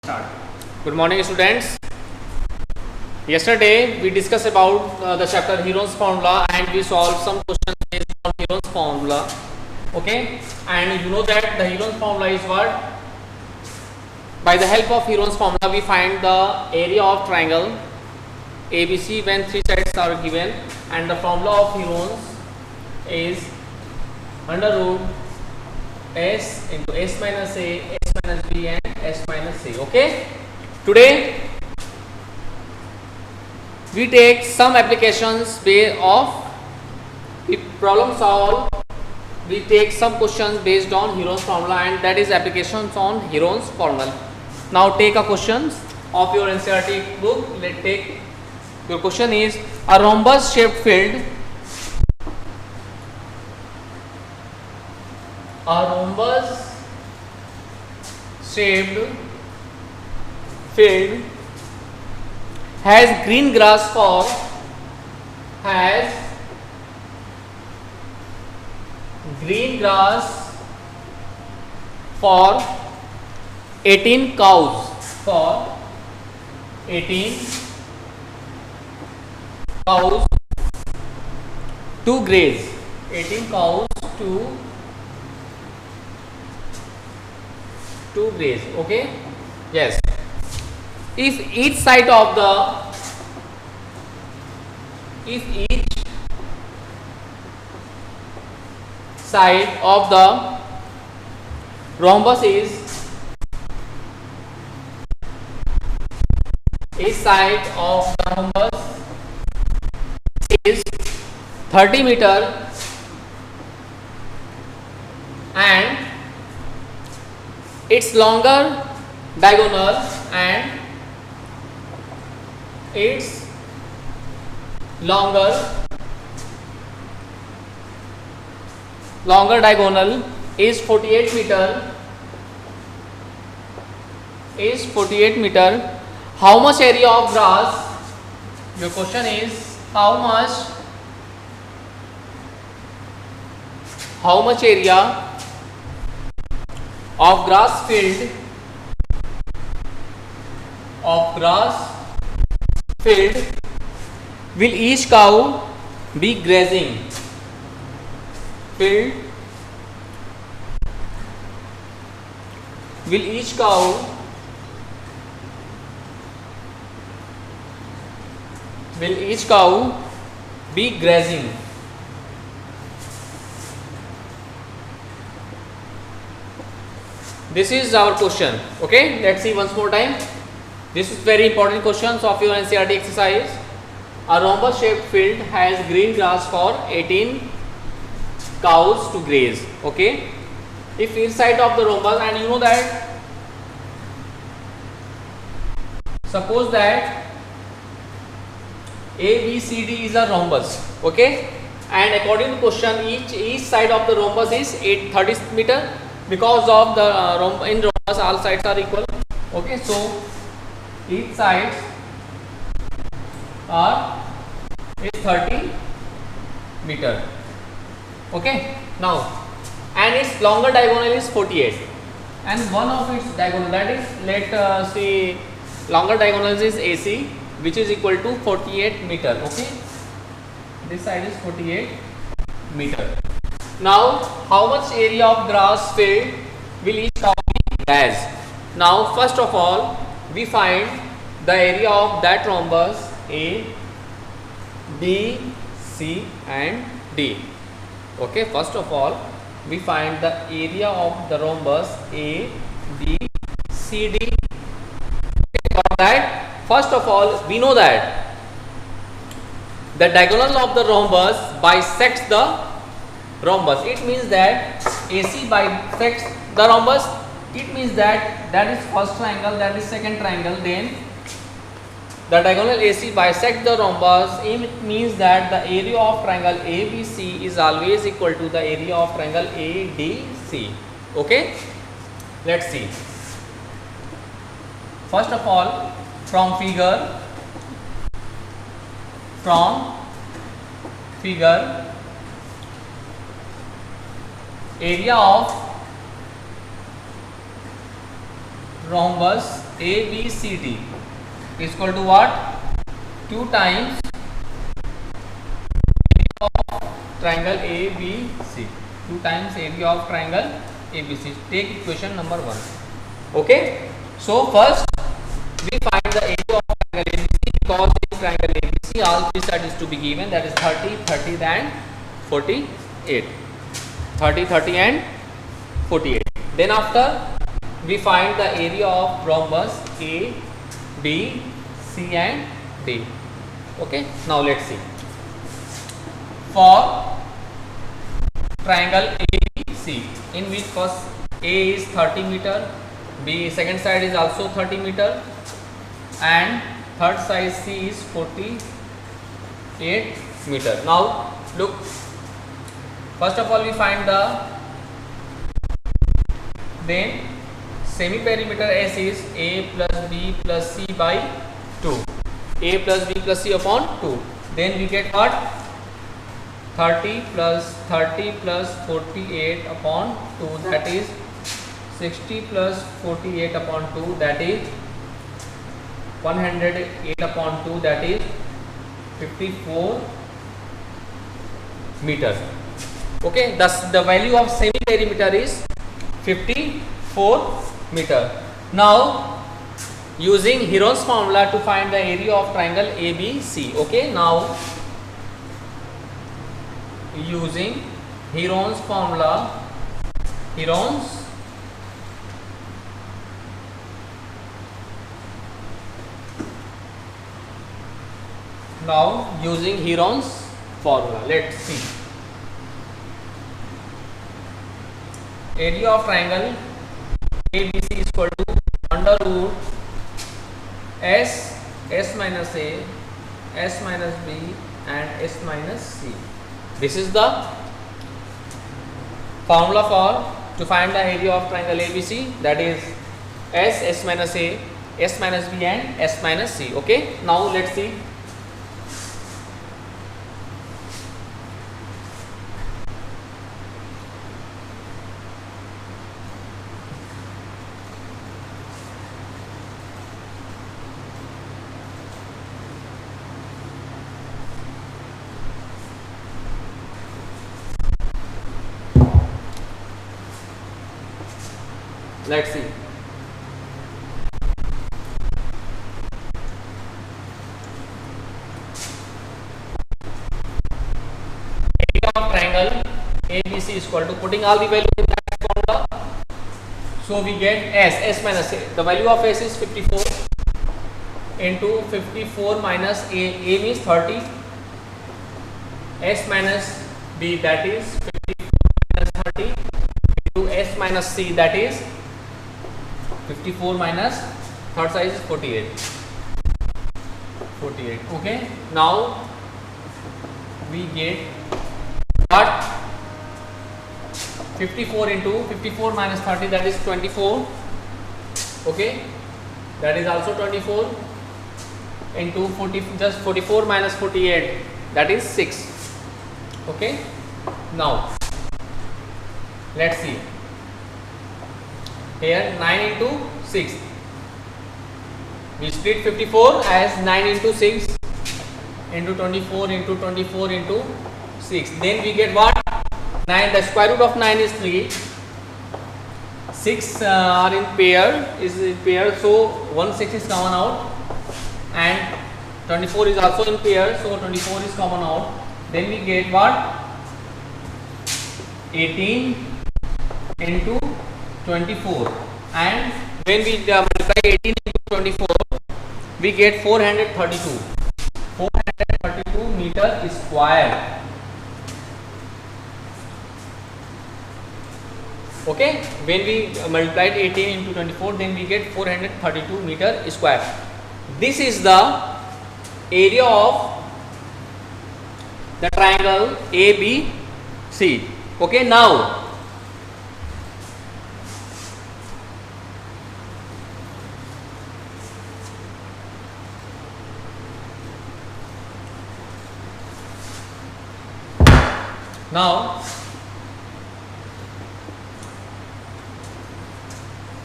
Start. Good morning, students. Yesterday we discussed about the chapter Heron's formula and we solved some questions based on Heron's formula. Okay, and you know that the Heron's formula is what? By the help of Heron's formula, we find the area of triangle ABC when three sides are given, and the formula of Heron's is under root S into S minus A, S minus B and S minus C. Okay, today we take some applications of problem solve. We take some questions based on Heron's formula, and that is applications on Heron's formula. Now take a questions of your NCERT book. Let's take your question is a rhombus shaped field. A rhombus shaped field has green grass for 18 cows to graze. 18 cows to graze. Okay, yes. If each side of the rhombus is 30 meter and its longer diagonal is 48 meter. How much area of grass? Your question is how much area of grass field will each cow be grazing? Will each cow be grazing? This is our question. Okay, let's see once more time. This is very important questions of your NCERT exercise. A rhombus shaped field has green grass for 18 cows to graze. Okay, if each side of the rhombus, and you know that suppose that ABCD is a rhombus. Okay, and according to question each side of the rhombus is 30 meter because of the in rhombus all sides are equal. Okay, so each sides is 30 meter. Okay, now and its longer diagonal is 48 and one of its diagonal, that is let see longer diagonal is AC, which is equal to 48 meter. Okay, this side is 48 meter. Now how much area of grass field will each cow be grazed? Now first of all we find the area of that rhombus A, B, C and D. Okay, first of all we find the area of the rhombus A, B, C, D. For that, first of all we know that the diagonal of the rhombus bisects the rhombus. It means that AC bisects the rhombus. It means that is first triangle, that is second triangle, then the diagonal AC bisects the rhombus. It means that the area of triangle ABC is always equal to the area of triangle ADC. Okay, let's see. First of all, from figure area of rhombus ABCD is equal to what? 2 times triangle ABC. 2 times area of triangle ABC. Take equation number 1. Okay. So first we find the area of triangle ABC, because in triangle ABC all three sides is to be given, that is 30, 30 and 48. 30, 30 and 48. Then after we find the area of rhombus A, B, C and D. Okay. Now let's see. For triangle ABC, in which first A is 30 meter, B second side is also 30 meter, and third side C is 48 meter. Now look, first of all we find the then semi-perimeter S is A plus B plus C by 2. A plus B plus C upon 2. Then we get what? 30 plus 48 upon 2, that is 60 plus 48 upon 2, that is 108 upon 2, that is 54 meter. Okay, thus the value of semi perimeter is 54 meter. Now using Heron's formula to find the area of triangle ABC. Okay, now using Heron's formula, now using Heron's formula, let's see. Area of triangle ABC is equal to under root S minus A, S minus B and S minus C. This is the formula for to find the area of triangle ABC, that is S minus A, S minus B and S minus C. Okay. Now let's see. Let's see. Area of triangle ABC is equal to, putting all the values in that formula, so we get S minus A. The value of S is 54 into 54 minus A means 30, S minus B, that is 54 minus 30, into S minus C, that is 54 minus third side is 48. Okay. Now we get what? 54 into 54 minus 30, that is 24. Okay. That is also 24 into 40, just 44 minus 48, that is 6. Okay. Now let's see. Here 9 into 6. We split 54 as 9 into 6 into 24 into 24 into 6. Then we get what? 9. The square root of 9 is 3. 6 are in pair, so 1 6 is common out, and 24 is also in pair, so 24 is common out. Then we get what? 18 into 24, and when we multiply 18 into 24, we get 432 meter square. Okay, when we multiplied 18 into 24, then we get 432 meter square. This is the area of the triangle ABC. Okay, now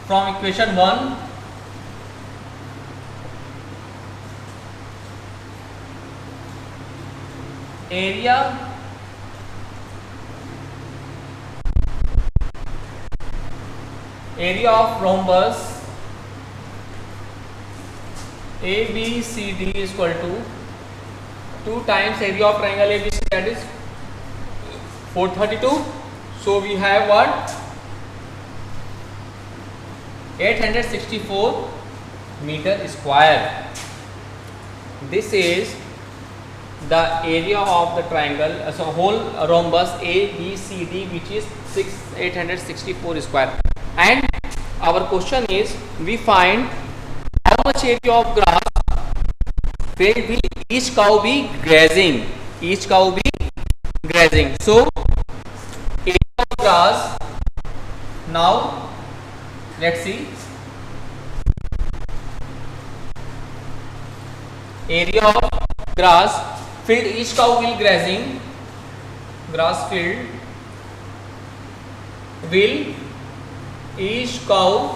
from equation 1 area of rhombus ABCD is equal to 2 times area of triangle ABC, that is 432. So we have what? 864 meter square. This is the area of the triangle, so whole rhombus ABCD, which is 864 square. And our question is, we find how much area of grass field will each cow be grazing. Each cow be grazing. So area of grass. Now let's see. Area of grass field each cow will grazing. Grass field will each cow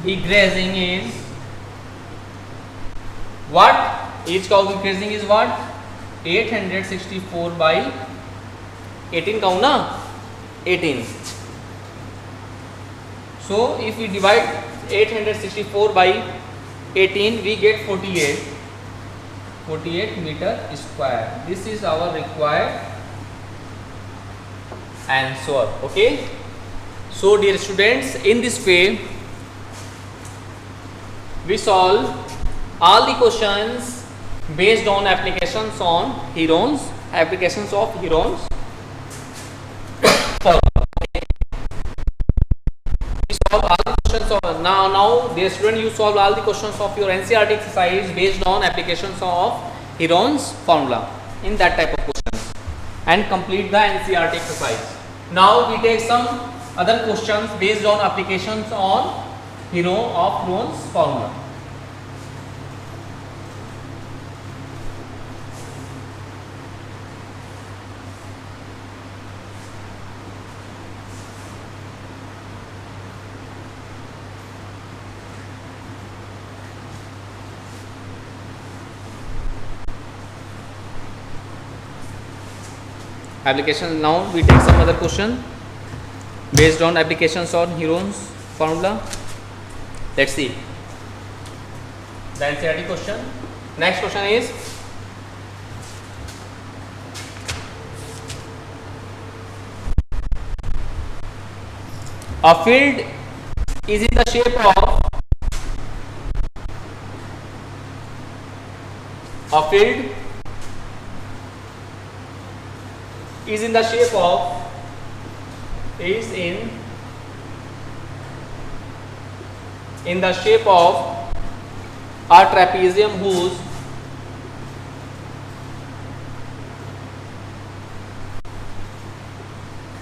be grazing is what? Each cow be grazing is what? 864 by 18 cow na? 18. So if we divide 864 by 18, we get 48 meter square. This is our required answer. Okay. So dear students, in this way we solve all the questions based on applications on Heron's, applications of Heron's formula. We solve all the questions of now dear student, you solve all the questions of your NCERT exercise based on applications of Heron's formula in that type of questions and complete the NCERT exercise. Now we take some other questions based on applications on Heron's formula. Application. Now we take some other question based on applications on Heron's formula. Let's see the NCERT question. Next question is, a field is in the shape of is in the shape of a trapezium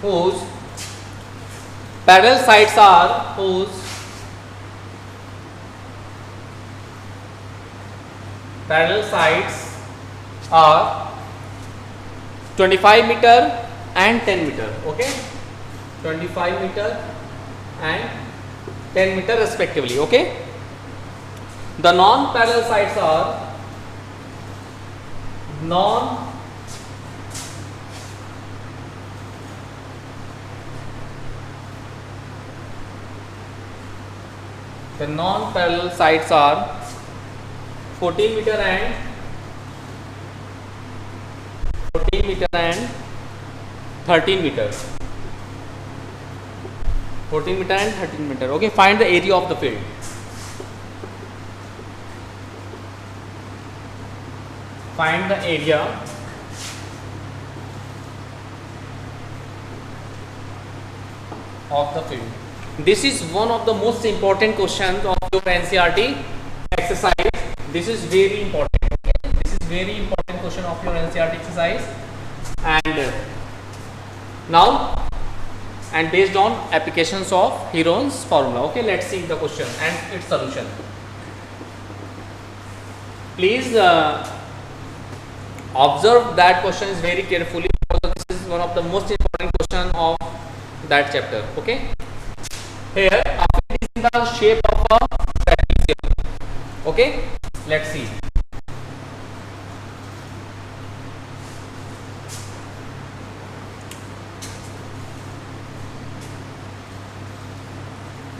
whose parallel sides are 25 meter and 10 meter. Okay, 25 meter and 10 meter respectively. Okay, the non-parallel sides are the non-parallel sides are 14 meter and 13 meter. 14 meter and 13 meter. Okay, find the area of the field. Find the area of the field. This is one of the most important questions of your NCERT exercise. This is very important. Okay? This is very important question of your NCERT exercise. And now, and based on applications of Heron's formula. Okay, let's see the question and its solution. Please observe that question is very carefully, because this is one of the most important question of that chapter. Okay, here a field is in the shape of a trapezium. Okay, let's see.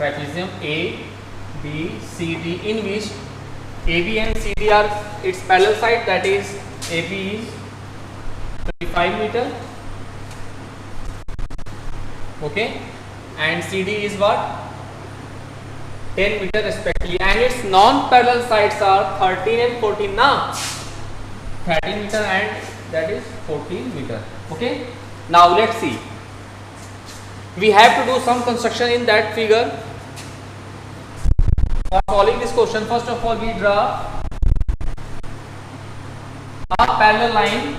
trapezium A, B, C, D, in which AB and CD are its parallel side, that is AB is 25 meter, okay, and CD is what, 10 meter respectively, and its non-parallel sides are 13 and 14 now, 13 meter and that is 14 meter, okay. Now let's see, we have to do some construction in that figure. For solving this question, first of all we draw a parallel line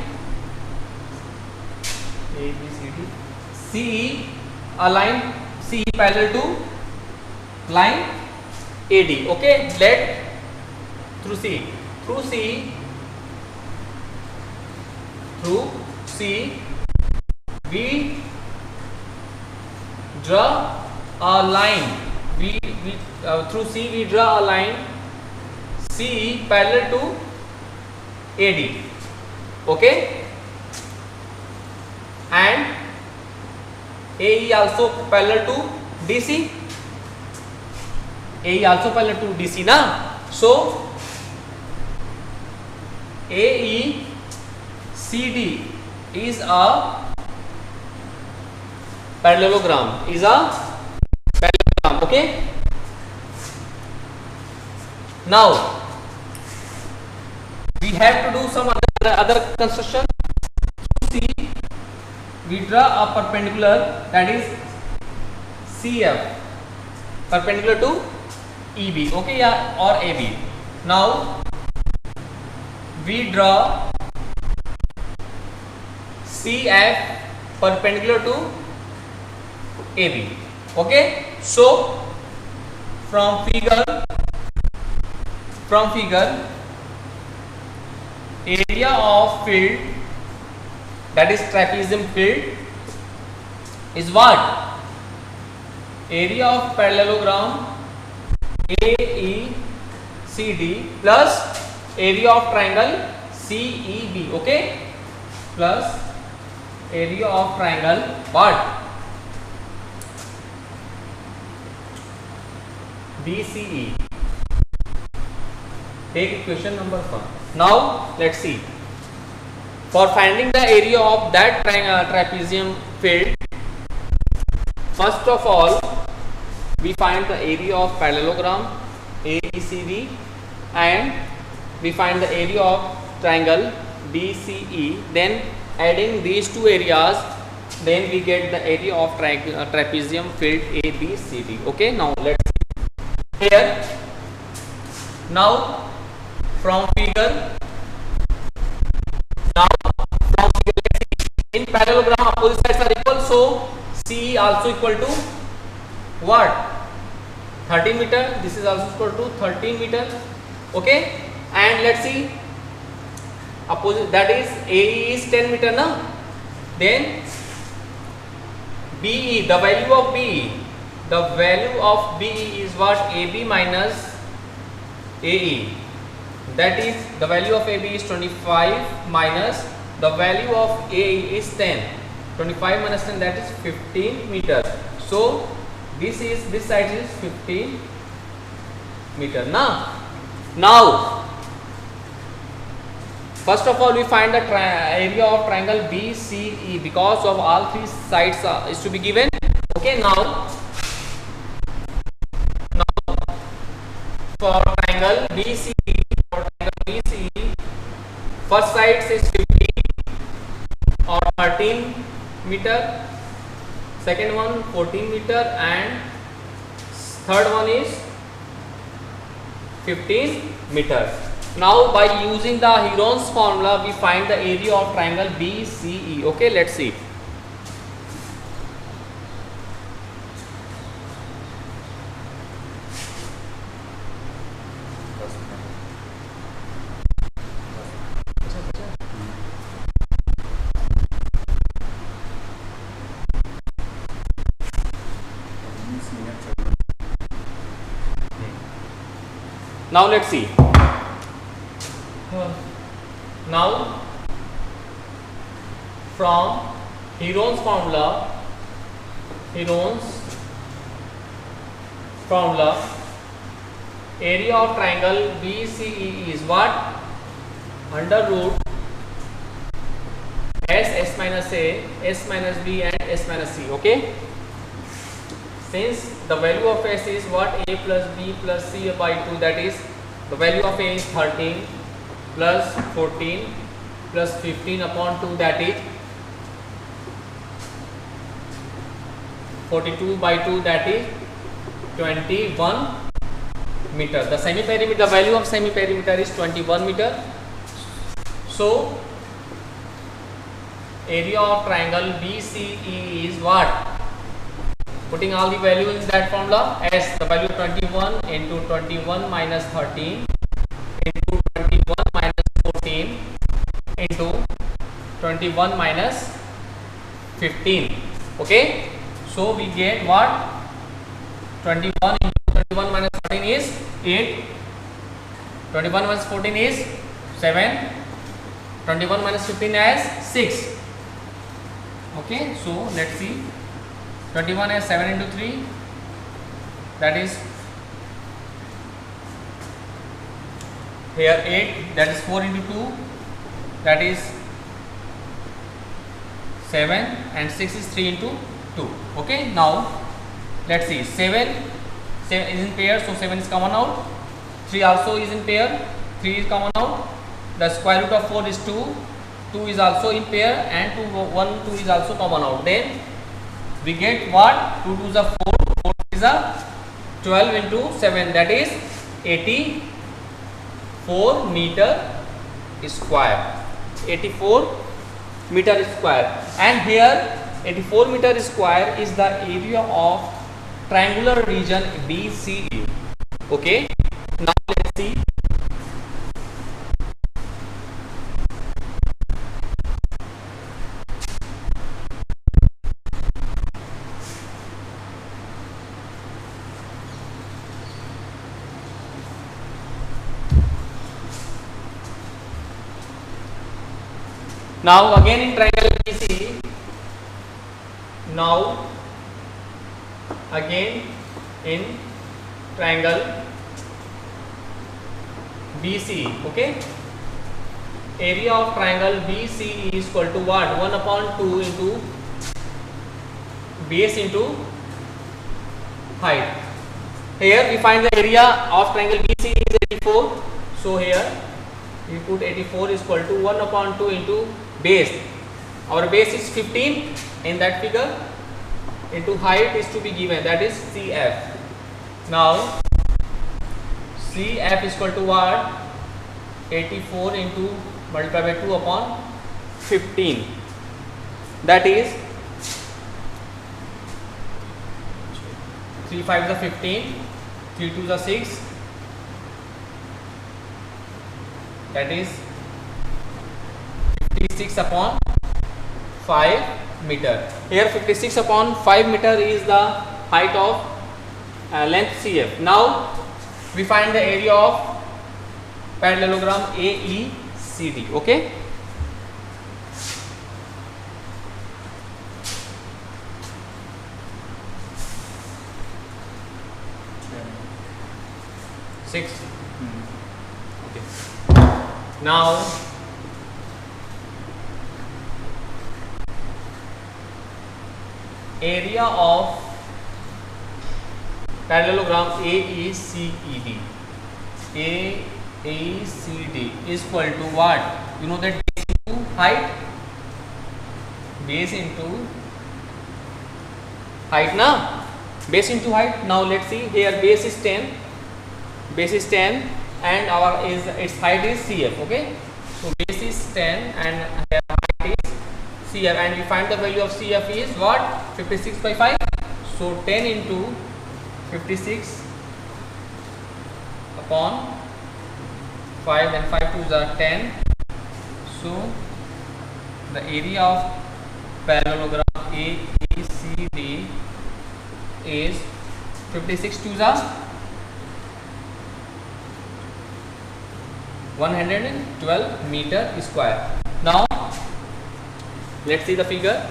A, B, C, D, CE, a line CE parallel to line AD, okay. Let through C we draw a line, through C we draw a line CE parallel to AD, okay, and AE also parallel to DC, AE also parallel to DC na, so AE CD is a parallelogram, okay. Now we have to do some other construction. See, we draw a perpendicular, that is CF, perpendicular to EB, okay, yeah, or AB. Now we draw CF perpendicular to AB, okay. So from figure area of field, that is trapezium field, is what? Area of parallelogram AECD plus area of triangle CEB, okay, plus area of triangle what? BCE. Take equation number 1. Now let's see. For finding the area of that trapezium field, first of all we find the area of parallelogram AECD and we find the area of triangle BCE. Then adding these two areas, then we get the area of trapezium field ABCD. Okay, now let's see here. Now from figure, in parallelogram opposite sides are equal, so CE also equal to what? 13 meter. This is also equal to 13 meter. Okay, and let's see opposite, that is AE is 10 meter now. Then BE, the value of BE is what? AB minus AE, that is the value of AB is 25 minus the value of AE is 10. 25 minus 10, that is 15 meter. So this side is 15 meter. Now first of all we find the area of triangle BCE because of all three sides is to be given. Okay, now for triangle BCE, first side is 15 or 13 meter, second one 14 meter, and third one is 15 meter. Now by using the Heron's formula we find the area of triangle BCE. Okay, let's see. Now let's see. Now from Heron's formula, formula, area of triangle BCE is what? Under root S minus A, S minus B and S minus C. Okay, since the value of S is what? A plus B plus C by 2, that is the value of A is 13 plus 14 plus 15 upon 2, that is 42 by 2, that is 21 meter. The semi-perimeter, the value of semi-perimeter is 21 meter. So area of triangle BCE is what? Putting all the value in that formula, S, the value 21 into 21 minus 13 into 21 minus 14 into 21 minus 15. Okay, so we get what? 21 into 21 minus 13 is 8, 21 minus 14 is 7, 21 minus 15 as 6. Okay, so let's see, 21 as 7 into 3, that is here 8, that is 4 into 2, that is 7, and 6 is 3 into 2. Okay, now let's see, 7 is in pair, so 7 is common out, 3 also is in pair, 3 is common out, the square root of 4 is 2, 2 is also in pair, and 2 is also common out. Then we get what? 2 2 is a 4, 4 is a 12 into 7, that is 84 meter square. 84 meter square, and here 84 meter square is the area of triangular region BCE. Okay, now let's see. Now again in triangle BCE, now again in triangle BCE, okay, area of triangle BCE is equal to what? 1 upon 2 into base into height. Here we find the area of triangle BCE is 84, so here we put 84 is equal to 1 upon 2 into base. Our base is 15 in that figure, into height is to be given, that is CF. Now CF is equal to what? 84 into multiplied by 2 upon 15, that is 3 5 is 15, 3 2 is 6, that is 56 upon 5 meter. Here 56 upon 5 meter is the height of length CF. Now we find the area of parallelogram AECD. Okay, six. Okay, now area of parallelogram AECD. AECD is equal to what? You know that base into height, base into height na, base into height. Now let's see, here base is 10, base is 10 and our is its height is CF. Okay, so base is 10 and here height is CF, and we find the value of CF is what? 56 by 5. So 10 into 56 upon 5, then 5 2s are 10. So the area of parallelogram AECD is 56 2s are 112 meter square. Now let's see the figure.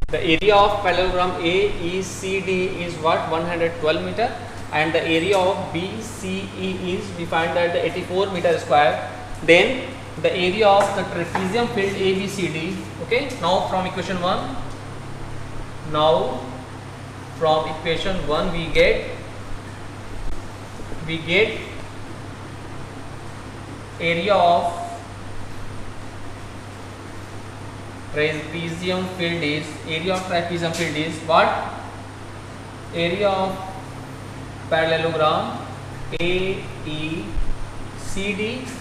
The area of parallelogram AECD is what? 112 meter. and the area of BCE is, we find that the 84 meter square. Then the area of the trapezium field ABCD. Okay, now from equation 1, we get area of trapezium field is what? Area of parallelogram AECD,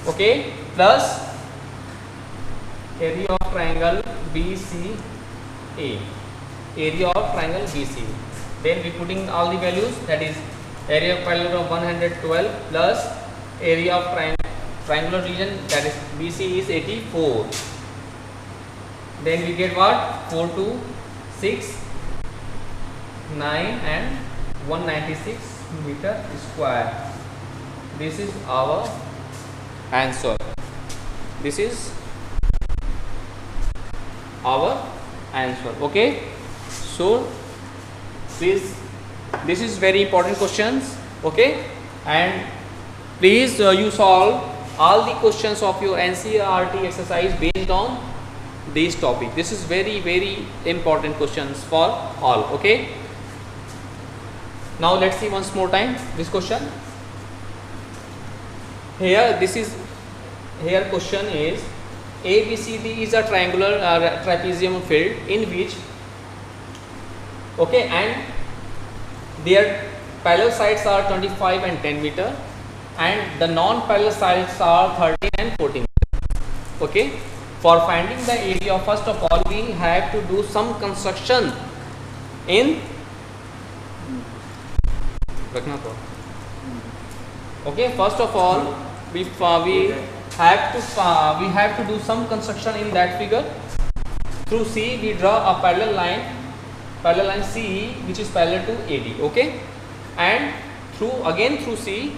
okay, plus area of triangle BCA, then we putting all the values, that is area of parallelogram 112 plus area of triangular region, that is BC is 84. Then we get what? 4 2 6 9 and 196 meter square. This is our answer. This is our answer. Okay, so please, this is very important questions. Okay, and please you solve all the questions of your NCERT exercise based on this topic. This is very, very important questions for all. Okay, now let's see once more time this question. Here question is ABCD is a triangular trapezium field in which, okay, and their parallel sides are 25 and 10 meter and the non-parallel sides are 13 and 14 meter. Okay, for finding the area, first of all we have to do some construction in okay, first of all we have to do some construction in that figure. Through C we draw a parallel line CE which is parallel to AB. Okay, and through C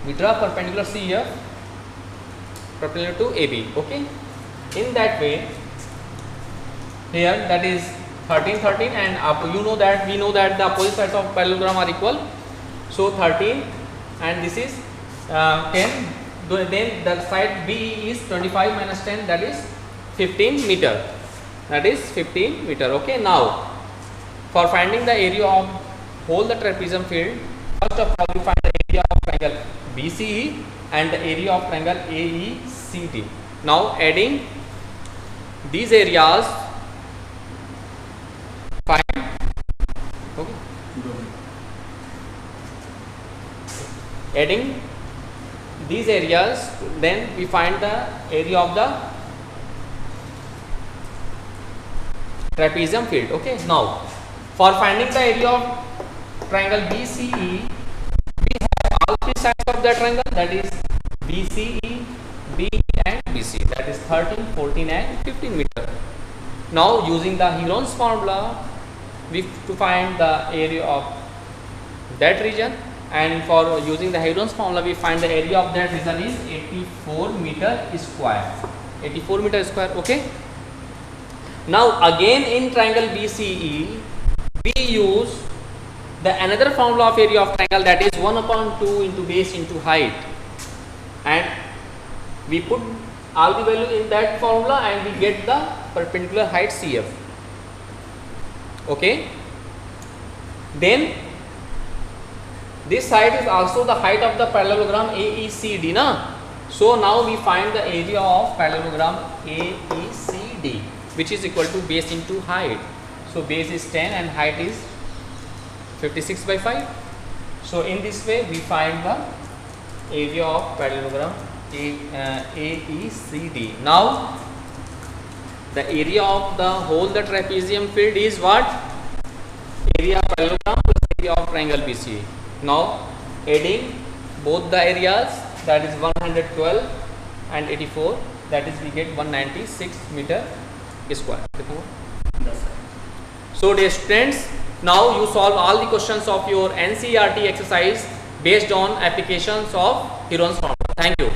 we draw perpendicular CF perpendicular to AB. Okay, in that way here that is 13 and we know that the opposite sides of parallelogram are equal, so 13 and this is 10, then the side B is 25 minus 10, that is 15 meter, Okay, now for finding the area of whole the trapezium field, first of all we find the area of triangle BCE and the area of triangle AECD. Now adding these areas, find, okay, adding these areas, then we find the area of the trapezium field. Okay, now for finding the area of triangle BCE, we have all three sides of the triangle, that is BCE, BE and BC, that is 13, 14 and 15 meter. Now using the Heron's formula, we to find the area of that region, and for using the Heron's formula we find the area of that region is 84 meter square. Okay, now again in triangle BCE we use the another formula of area of triangle, that is 1/2 into base into height, and we put all the value in that formula and we get the perpendicular height CF. Okay, then this side is also the height of the parallelogram AECD, na? So now we find the area of parallelogram AECD, which is equal to base into height. So base is 10 and height is 56/5. So in this way we find the area of parallelogram AECD. Now the area of the whole the trapezium field is what? Area of parallelogram plus area of triangle BCE. Now adding both the areas, that is 112 and 84, that is we get 196 meter square. So dear students, now you solve all the questions of your NCERT exercise based on applications of Heron's formula. Thank you.